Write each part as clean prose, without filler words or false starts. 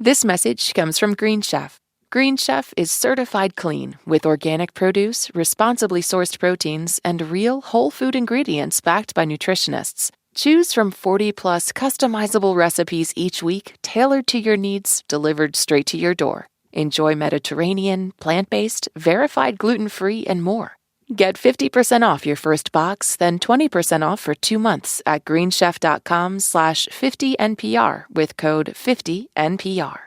This message comes from Green Chef. Green Chef is certified clean with organic produce, responsibly sourced proteins, and real whole food ingredients backed by nutritionists. Choose from 40-plus customizable recipes each week, tailored to your needs, delivered straight to your door. Enjoy Mediterranean, plant-based, verified gluten-free, and more. Get 50% off your first box, then 20% off for 2 months at greenchef.com/50NPR with code 50NPR.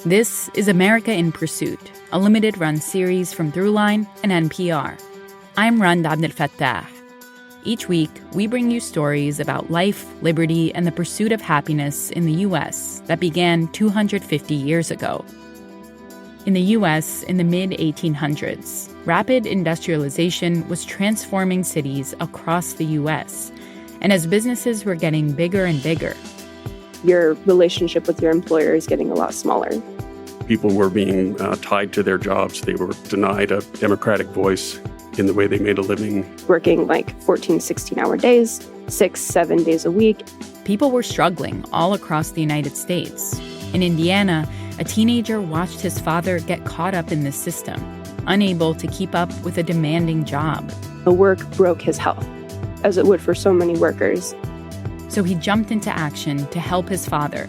This is America in Pursuit, a limited-run series from Throughline and NPR. I'm Rand Abdel Fattah. Each week, we bring you stories about life, liberty, and the pursuit of happiness in the U.S. that began 250 years ago. In the U.S., in the mid-1800s, rapid industrialization was transforming cities across the U.S., and as businesses were getting bigger and bigger, your relationship with your employer is getting a lot smaller. People were being tied to their jobs. They were denied a democratic voice in the way they made a living. Working like 14, 16-hour days, 6, 7 days a week. People were struggling all across the United States. In Indiana, a teenager watched his father get caught up in this system, unable to keep up with a demanding job. The work broke his health, as it would for so many workers. So he jumped into action to help his father.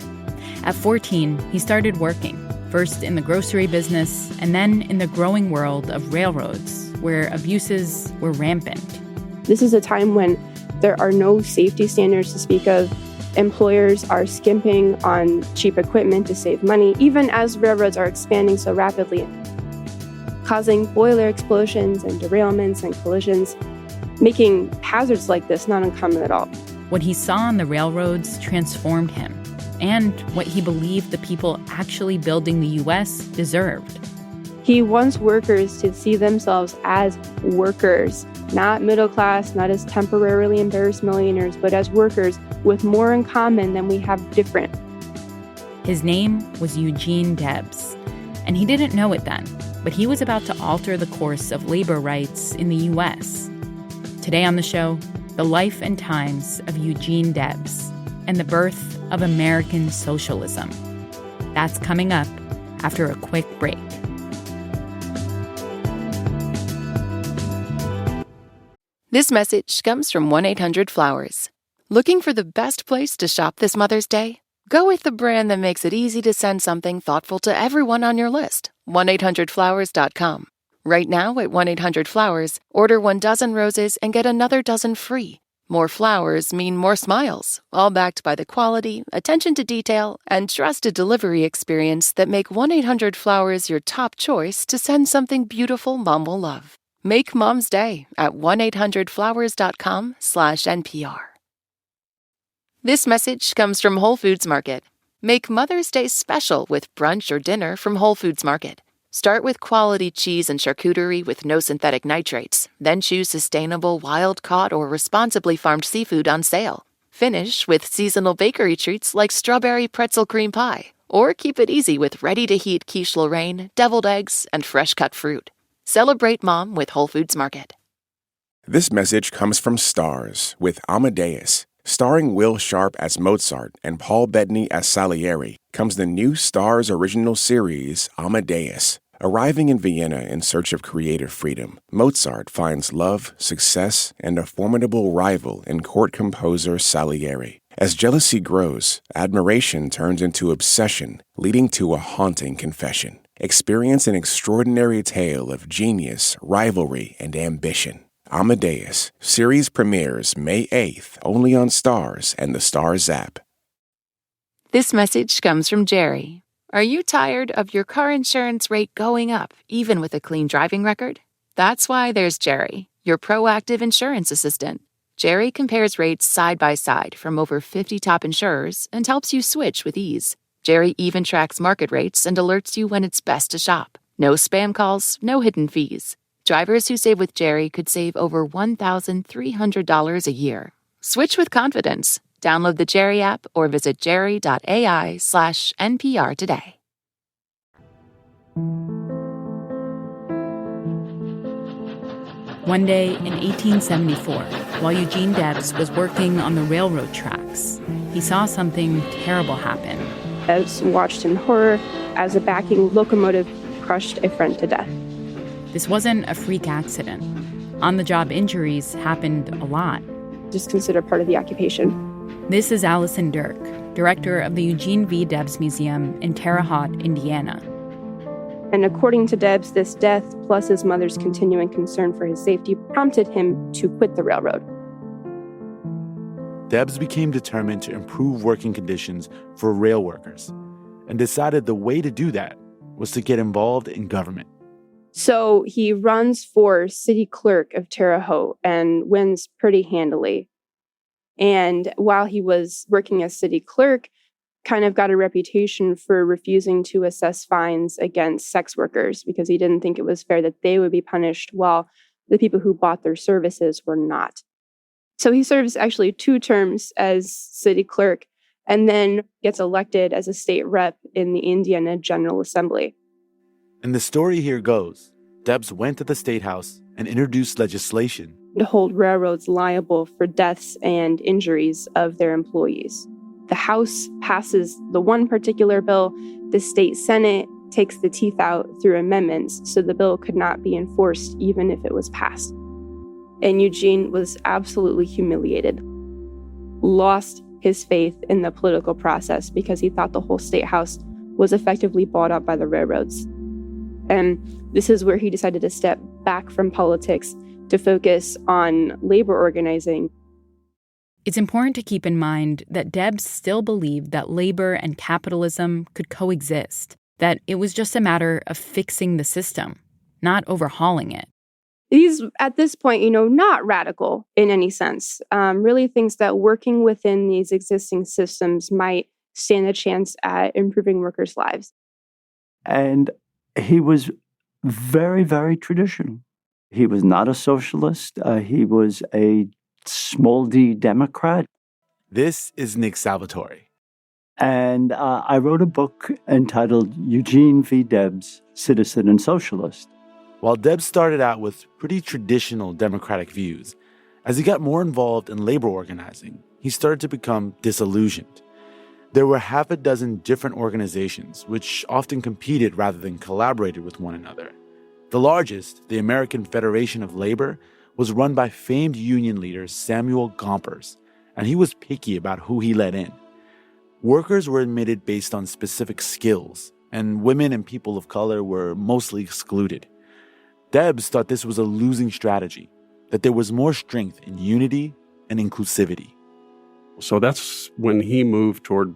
At 14, he started working, first in the grocery business and then in the growing world of railroads, where abuses were rampant. This is a time when there are no safety standards to speak of. Employers are skimping on cheap equipment to save money, even as railroads are expanding so rapidly, causing boiler explosions and derailments and collisions, making hazards like this not uncommon at all. What he saw on the railroads transformed him, and what he believed the people actually building the U.S. deserved. He wants workers to see themselves as workers, not middle class, not as temporarily embarrassed millionaires, but as workers with more in common than we have different. His name was Eugene Debs, and he didn't know it then, but he was about to alter the course of labor rights in the U.S. Today on the show, the life and times of Eugene Debs and the birth of American socialism. That's coming up after a quick break. This message comes from 1-800-Flowers. Looking for the best place to shop this Mother's Day? Go with the brand that makes it easy to send something thoughtful to everyone on your list. 1-800-Flowers.com. Right now at 1-800-Flowers, order 1 dozen roses and get another dozen free. More flowers mean more smiles, all backed by the quality, attention to detail, and trusted delivery experience that make 1-800-Flowers your top choice to send something beautiful Mom will love. Make Mom's Day at 1-800-Flowers.com/NPR. This message comes from Whole Foods Market. Make Mother's Day special with brunch or dinner from Whole Foods Market. Start with quality cheese and charcuterie with no synthetic nitrates. Then choose sustainable, wild-caught, or responsibly farmed seafood on sale. Finish with seasonal bakery treats like strawberry pretzel cream pie. Or keep it easy with ready-to-heat quiche Lorraine, deviled eggs, and fresh-cut fruit. Celebrate Mom with Whole Foods Market. This message comes from Stars with Amadeus. Starring Will Sharp as Mozart and Paul Bettany as Salieri, comes the new Stars original series, Amadeus. Arriving in Vienna in search of creative freedom, Mozart finds love, success, and a formidable rival in court composer Salieri. As jealousy grows, admiration turns into obsession, leading to a haunting confession. Experience an extraordinary tale of genius, rivalry, and ambition. Amadeus. Series premieres May 8th, only on Stars and the Stars app. This message comes from Jerry. Are you tired of your car insurance rate going up, even with a clean driving record? That's why there's Jerry, your proactive insurance assistant. Jerry compares rates side by side from over 50 top insurers and helps you switch with ease. Jerry even tracks market rates and alerts you when it's best to shop. No spam calls, no hidden fees. Drivers who save with Jerry could save over $1,300 a year. Switch with confidence. Download the Jerry app or visit jerry.ai/NPR today. One day in 1874, while Eugene Debs was working on the railroad tracks, he saw something terrible happen. Debs watched in horror as a backing locomotive crushed a friend to death. This wasn't a freak accident. On-the-job injuries happened a lot. Just considered part of the occupation. This is Allison Dirk, director of the Eugene V. Debs Museum in Terre Haute, Indiana. And according to Debs, this death, plus his mother's continuing concern for his safety, prompted him to quit the railroad. Debs became determined to improve working conditions for rail workers and decided the way to do that was to get involved in government. So he runs for city clerk of Terre Haute and wins pretty handily. And while he was working as city clerk, kind of got a reputation for refusing to assess fines against sex workers because he didn't think it was fair that they would be punished while the people who bought their services were not. So he serves actually 2 terms as city clerk and then gets elected as a state rep in the Indiana General Assembly. And the story here goes, Debs went to the State House and introduced legislation to hold railroads liable for deaths and injuries of their employees. The House passes the one particular bill. The state Senate takes the teeth out through amendments, so the bill could not be enforced even if it was passed. And Eugene was absolutely humiliated, lost his faith in the political process because he thought the whole state house was effectively bought up by the railroads. And this is where he decided to step back from politics to focus on labor organizing. It's important to keep in mind that Debs still believed that labor and capitalism could coexist, that it was just a matter of fixing the system, not overhauling it. He's, at this point, not radical in any sense. Really thinks that working within these existing systems might stand a chance at improving workers' lives. And he was very, very traditional. He was not a socialist. He was a small d Democrat. This is Nick Salvatore. And I wrote a book entitled Eugene V. Debs, Citizen and Socialist. While Debs started out with pretty traditional Democratic views, as he got more involved in labor organizing, he started to become disillusioned. There were half a dozen different organizations which often competed rather than collaborated with one another. The largest, the American Federation of Labor, was run by famed union leader Samuel Gompers, and he was picky about who he let in. Workers were admitted based on specific skills, and women and people of color were mostly excluded. Debs thought this was a losing strategy, that there was more strength in unity and inclusivity. So that's when he moved toward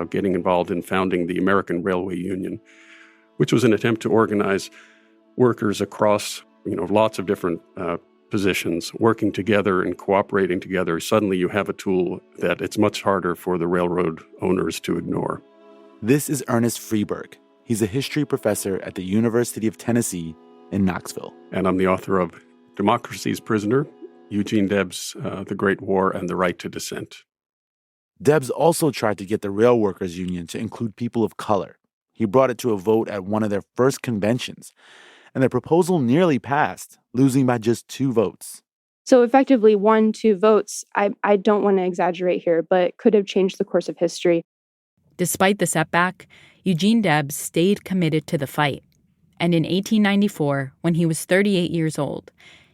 getting involved in founding the American Railway Union, which was an attempt to organize workers across, lots of different positions, working together and cooperating together. Suddenly you have a tool that it's much harder for the railroad owners to ignore. This is Ernest Freeberg. He's a history professor at the University of Tennessee in Knoxville. And I'm the author of Democracy's Prisoner, Eugene Debs, The Great War and the Right to Dissent. Debs also tried to get the Rail Workers Union to include people of color. He brought it to a vote at one of their first conventions, and the proposal nearly passed, losing by just 2 votes. So effectively 1-2 votes, I don't want to exaggerate here, but could have changed the course of history. Despite the setback, Eugene Debs stayed committed to the fight. And in 1894, when he was 38 years old,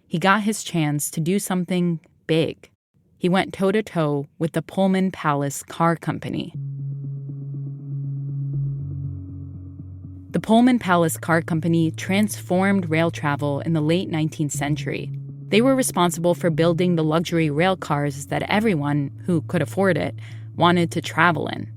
he got his chance to do something big. He went toe-to-toe with the Pullman Palace Car Company. The Pullman Palace Car Company transformed rail travel in the late 19th century. They were responsible for building the luxury rail cars that everyone who could afford it wanted to travel in.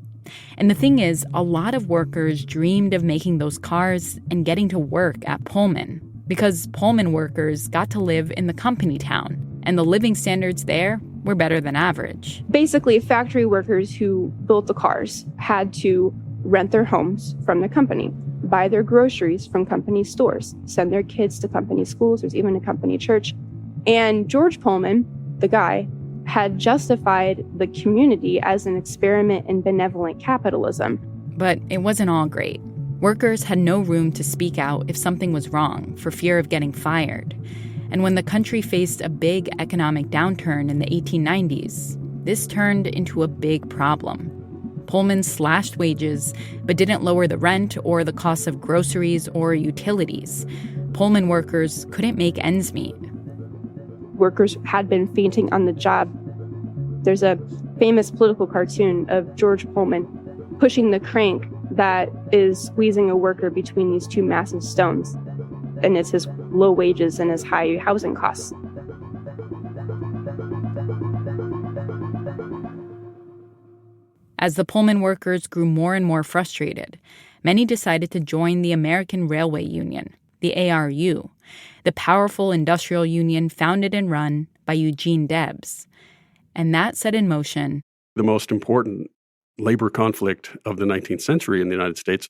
And the thing is, a lot of workers dreamed of making those cars and getting to work at Pullman, because Pullman workers got to live in the company town, and the living standards there were better than average. Basically, factory workers who built the cars had to rent their homes from the company, buy their groceries from company stores, send their kids to company schools. There's even a company church. And George Pullman, the guy, had justified the community as an experiment in benevolent capitalism. But it wasn't all great. Workers had no room to speak out if something was wrong for fear of getting fired. And when the country faced a big economic downturn in the 1890s, this turned into a big problem. Pullman slashed wages, but didn't lower the rent or the cost of groceries or utilities. Pullman workers couldn't make ends meet. Workers had been fainting on the job. There's a famous political cartoon of George Pullman pushing the crank that is squeezing a worker between these two massive stones. And it's his low wages and his high housing costs. As the Pullman workers grew more and more frustrated, many decided to join the American Railway Union, the ARU, the powerful industrial union founded and run by Eugene Debs. And that set in motion the most important labor conflict of the 19th century in the United States.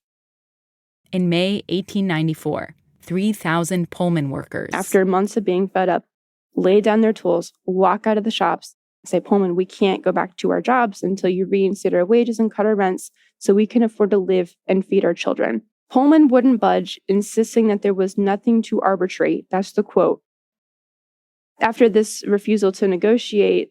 In May 1894, 3,000 Pullman workers, after months of being fed up, lay down their tools, walk out of the shops, say, Pullman, we can't go back to our jobs until you reinstate our wages and cut our rents so we can afford to live and feed our children. Pullman wouldn't budge, insisting that there was nothing to arbitrate. That's the quote. After this refusal to negotiate,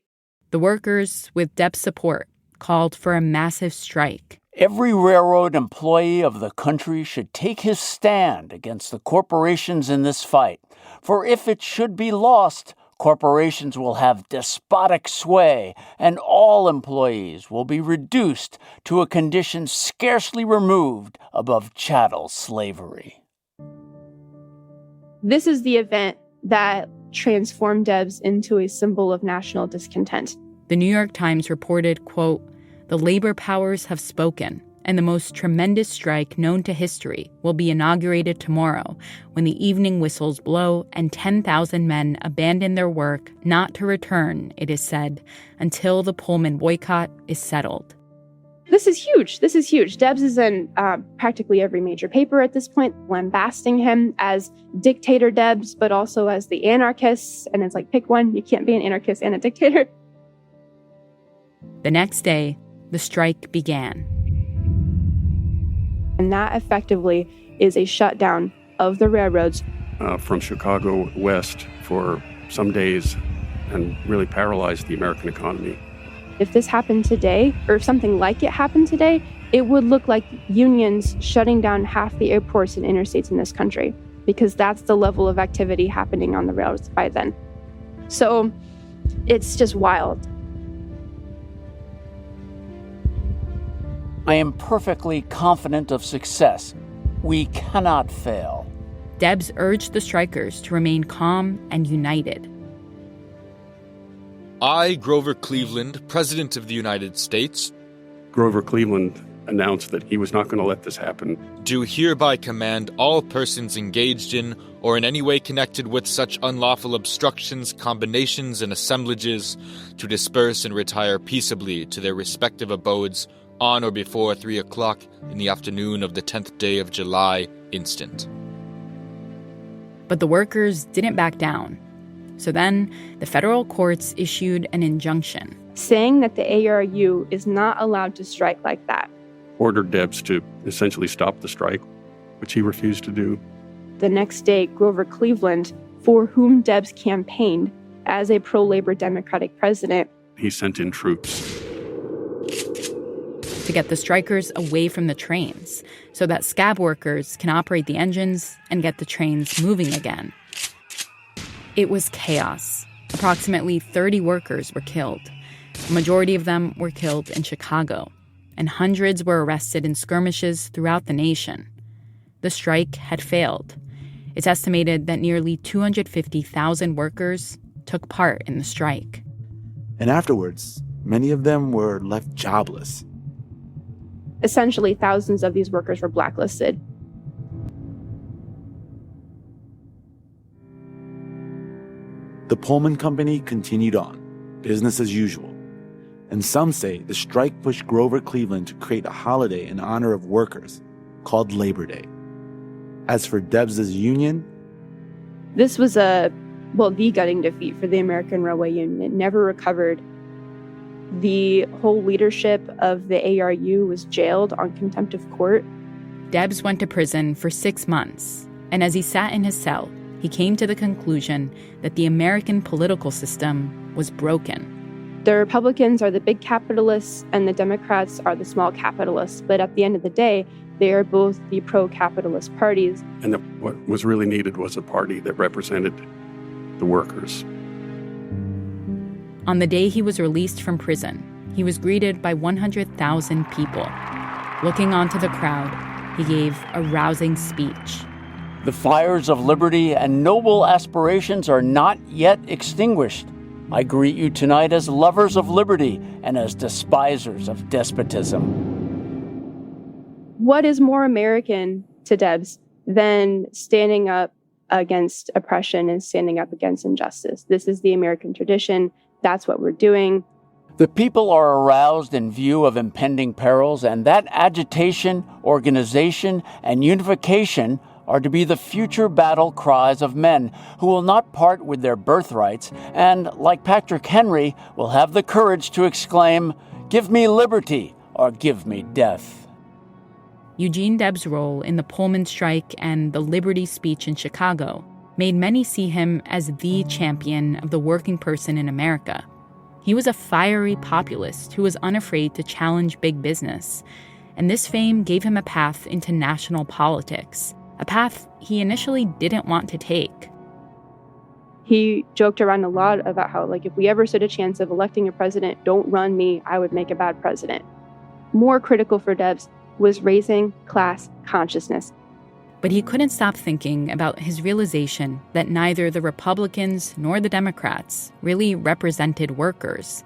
the workers, with Debs' support, called for a massive strike. Every railroad employee of the country should take his stand against the corporations in this fight. For if it should be lost, corporations will have despotic sway, and all employees will be reduced to a condition scarcely removed above chattel slavery. This is the event that transformed Debs into a symbol of national discontent. The New York Times reported, quote, "The labor powers have spoken, and the most tremendous strike known to history will be inaugurated tomorrow when the evening whistles blow and 10,000 men abandon their work not to return, it is said, until the Pullman boycott is settled." This is huge. This is huge. Debs is in practically every major paper at this point, lambasting him as dictator Debs, but also as the anarchist. And it's like, pick one. You can't be an anarchist and a dictator. The next day, the strike began. And that effectively is a shutdown of the railroads. From Chicago west for some days and really paralyzed the American economy. If this happened today, or if something like it happened today, it would look like unions shutting down half the airports and interstates in this country, because that's the level of activity happening on the railroads by then. So it's just wild. I am perfectly confident of success. We cannot fail. Debs urged the strikers to remain calm and united. I, Grover Cleveland, President of the United States. Grover Cleveland announced that he was not going to let this happen. Do hereby command all persons engaged in or in any way connected with such unlawful obstructions, combinations, and assemblages to disperse and retire peaceably to their respective abodes on or before 3 o'clock in the afternoon of the 10th day of July instant. But the workers didn't back down. So then, the federal courts issued an injunction saying that the ARU is not allowed to strike like that. Ordered Debs to essentially stop the strike, which he refused to do. The next day, Grover Cleveland, for whom Debs campaigned as a pro-labor Democratic president, he sent in troops to get the strikers away from the trains so that scab workers can operate the engines and get the trains moving again. It was chaos. Approximately 30 workers were killed. A majority of them were killed in Chicago, and hundreds were arrested in skirmishes throughout the nation. The strike had failed. It's estimated that nearly 250,000 workers took part in the strike. And afterwards, many of them were left jobless. Essentially, thousands of these workers were blacklisted. The Pullman Company continued on, business as usual. And some say the strike pushed Grover Cleveland to create a holiday in honor of workers called Labor Day. As for Debs' union, this was the gutting defeat for the American Railway Union. It never recovered. The whole leadership of the ARU was jailed on contempt of court. Debs went to prison for 6 months, and as he sat in his cell, he came to the conclusion that the American political system was broken. The Republicans are the big capitalists and the Democrats are the small capitalists. But at the end of the day, they are both the pro-capitalist parties. And what was really needed was a party that represented the workers. On the day he was released from prison, he was greeted by 100,000 people. Looking onto the crowd, he gave a rousing speech. The fires of liberty and noble aspirations are not yet extinguished. I greet you tonight as lovers of liberty and as despisers of despotism. What is more American to Debs than standing up against oppression and standing up against injustice? This is the American tradition. That's what we're doing. The people are aroused in view of impending perils, and that agitation, organization, and unification are to be the future battle cries of men who will not part with their birthrights and, like Patrick Henry, will have the courage to exclaim, "Give me liberty or give me death." Eugene Debs' role in the Pullman strike and the Liberty speech in Chicago made many see him as the champion of the working person in America. He was a fiery populist who was unafraid to challenge big business, and this fame gave him a path into national politics, a path he initially didn't want to take. He joked around a lot about how, if we ever stood a chance of electing a president, don't run me, I would make a bad president. More critical for Debs was raising class consciousness. But he couldn't stop thinking about his realization that neither the Republicans nor the Democrats really represented workers.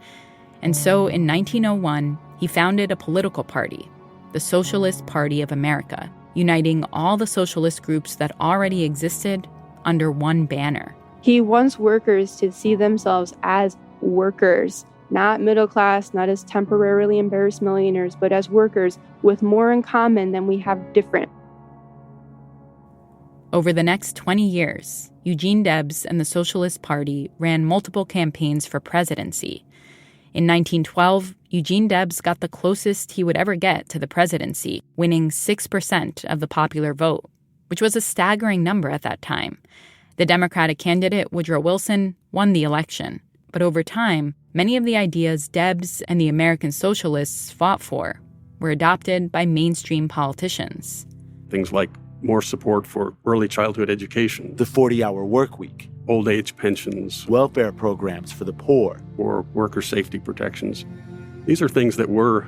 And so in 1901, he founded a political party, the Socialist Party of America, uniting all the socialist groups that already existed under one banner. He wants workers to see themselves as workers, not middle class, not as temporarily embarrassed millionaires, but as workers with more in common than we have different. Over the next 20 years, Eugene Debs and the Socialist Party ran multiple campaigns for presidency. In 1912, Eugene Debs got the closest he would ever get to the presidency, winning 6% of the popular vote, which was a staggering number at that time. The Democratic candidate, Woodrow Wilson, won the election. But over time, many of the ideas Debs and the American Socialists fought for were adopted by mainstream politicians. Things like more support for early childhood education, The 40-hour work week, old age pensions, welfare programs for the poor, or worker safety protections. These are things that were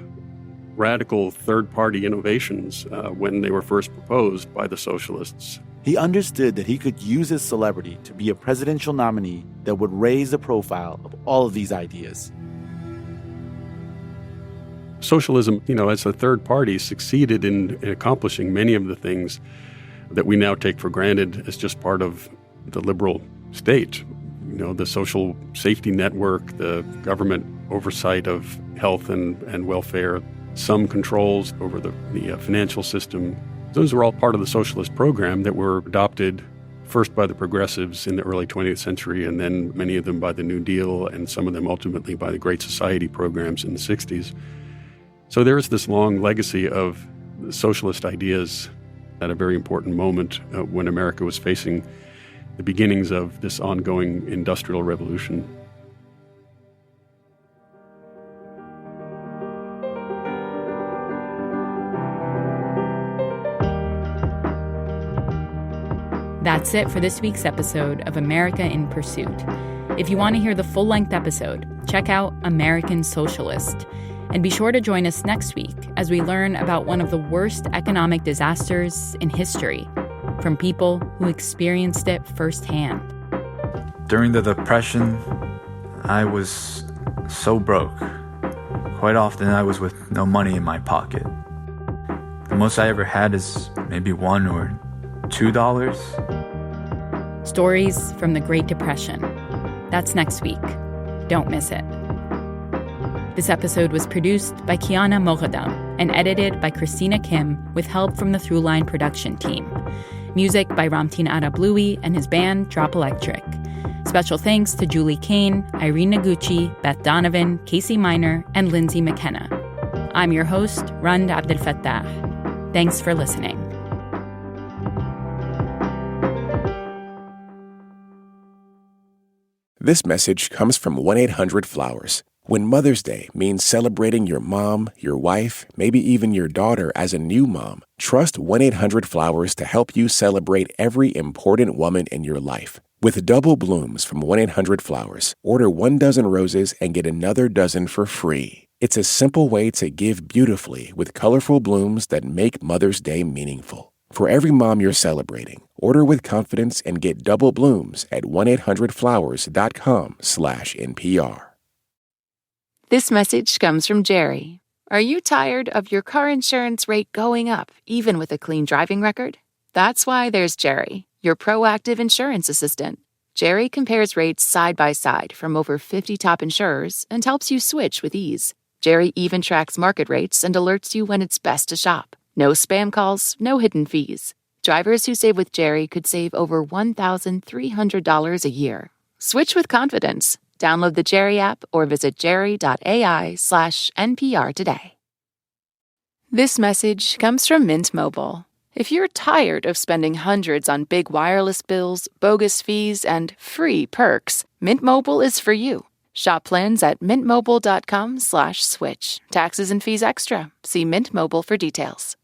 radical third-party innovations when they were first proposed by the socialists. He understood that he could use his celebrity to be a presidential nominee that would raise the profile of all of these ideas. Socialism, as a third party, succeeded in accomplishing many of the things that we now take for granted as just part of the liberal state. The social safety network, the government oversight of health and welfare, some controls over the financial system. Those were all part of the socialist program that were adopted first by the progressives in the early 20th century, and then many of them by the New Deal, and some of them ultimately by the Great Society programs in the 60s. So there is this long legacy of socialist ideas at a very important moment when America was facing the beginnings of this ongoing industrial revolution. That's it for this week's episode of America in Pursuit. If you want to hear the full-length episode, check out American Socialist. And be sure to join us next week as we learn about one of the worst economic disasters in history from people who experienced it firsthand. During the Depression, I was so broke. Quite often, I was with no money in my pocket. The most I ever had is maybe $1 or $2. Stories from the Great Depression. That's next week. Don't miss it. This episode was produced by Kiana Moghadam and edited by Christina Kim with help from the Throughline production team. Music by Ramtin Arablouei and his band Drop Electric. Special thanks to Julie Kane, Irene Noguchi, Beth Donovan, Casey Miner, and Lindsay McKenna. I'm your host, Rund Abdelfattah. Thanks for listening. This message comes from 1-800-Flowers. When Mother's Day means celebrating your mom, your wife, maybe even your daughter as a new mom, trust 1-800-Flowers to help you celebrate every important woman in your life. With double blooms from 1-800-Flowers, order 1 dozen roses and get another dozen for free. It's a simple way to give beautifully with colorful blooms that make Mother's Day meaningful. For every mom you're celebrating, order with confidence and get double blooms at 1-800-Flowers.com/NPR. This message comes from Jerry. Are you tired of your car insurance rate going up, even with a clean driving record? That's why there's Jerry, your proactive insurance assistant. Jerry compares rates side by side from over 50 top insurers and helps you switch with ease. Jerry even tracks market rates and alerts you when it's best to shop. No spam calls, no hidden fees. Drivers who save with Jerry could save over $1,300 a year. Switch with confidence. Download the Jerry app or visit jerry.ai/NPR today. This message comes from Mint Mobile. If you're tired of spending hundreds on big wireless bills, bogus fees, and free perks, Mint Mobile is for you. Shop plans at mintmobile.com/switch. Taxes and fees extra. See Mint Mobile for details.